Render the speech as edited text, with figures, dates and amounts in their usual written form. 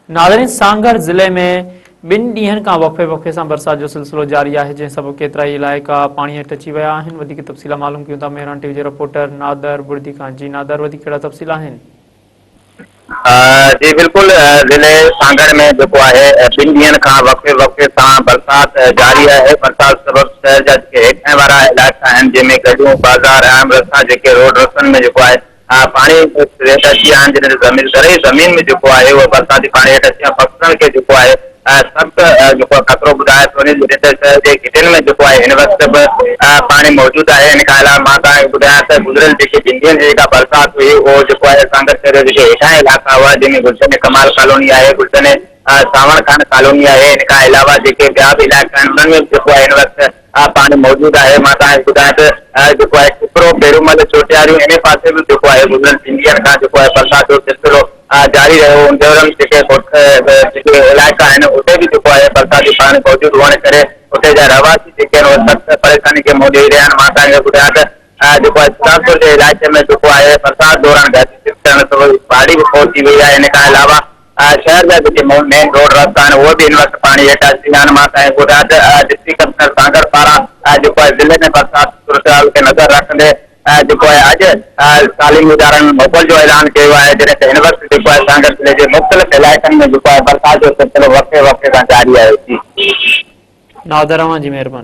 Nadreen सांगर ज़िले में 2 ॾींहनि खां वक़्फ़े सां बरसात जो सिलसिलो जारी आहे, जंहिं सबबि केतिरा ई इलाइक़ा पाणी हेठि अची विया आहिनि। वधीक तफ़सील मालूम कयूं था मेहरान टीवी जे रिपोर्टर नादर बुर्दी खां। जी नादर, वधीक कहिड़ा तफ़सील आहिनि? जी बिल्कुल, ज़िले सांगर में जेको आहे 2 ॾींहनि खां वक़्फ़े सां बरसात जारी आहे। बरसात सबबि शहर जा जेके हेठां वारा इलाइक़ा आहिनि, जंहिंमें गलियूं बाज़ार आम रस्ता जेके रोड रस्तनि में जेको आहे पाणी हेठि अची विया आहिनि, जॾहिं ज़मीन में जेको आहे उहो बरसाती पाणी हेठि अची फसलनि खे जेको आहे सख़्तु जेको ख़तरो ॿुधाए थो वञे। शहर जे घिटियुनि में जेको आहे हिन वक़्तु बि पाणी मौजूदु आहे। हिन खां अलावा मां तव्हांखे ॿुधायां त गुज़िरियल जेके 2 ॾींहनि जी जेका बरसात हुई उहो जेको आहे सांगर शहर जे जेके हेठां इलाइक़ा हुआ, जंहिंमें गुलशन कमाल कॉलोनी आहे, गुलशन सावण खान कॉलोनी आहे, हिन खां अलावा जेके ॿिया बि इलाइक़ा आहिनि उन्हनि में जेको आहे हिन वक़्तु पाणी मौजूदु आहे। मां तव्हांखे ॿुधायां त जेको आहे टिपरो पेरूमल चोटियारियूं इन पासे बि जेको आहे गुज़िरियल 2 ॾींहनि खां जेको आहे बरसात जो सिलसिलो जारी रहियो। देवरम जेके इलाइक़ा आहिनि उते बि जेको आहे बरसाती पाणी मौजूदु हुअण करे उते जा रहवासी जेके आहिनि उहे सख़्तु परेशानी खे मुंहुं ॾेई रहिया आहिनि। मां तव्हांखे ॿुधायां त जेको आहे चिरागपुर जे इलाइक़े में जेको आहे बरसात दौरान बाढ़ी बि पहुची वई आहे। हिन खां अलावा शहर जा जेके मेन रोड रस्ता आहिनि उहे बि हिन वक़्तु पाणी हेठि अची विया आहिनि। मां तव्हांखे ॿुधायां त डिस्ट्रिक्ट कमिश्नर सांगर पारां जेको आहे ज़िले में बरसात सूरत खे नज़र रखंदे जेको आहे अॼु तालीमी इदारनि मोकल जो ऐलान कयो आहे, जॾहिं त हिन वक़्तु जेको आहे सांगर ज़िले जे मुख़्तलिफ़ इलाइक़नि में जेको आहे बरसात जो सिलसिलो वक़्फ़े सां जारी आहे। नादर, जी महिरबानी।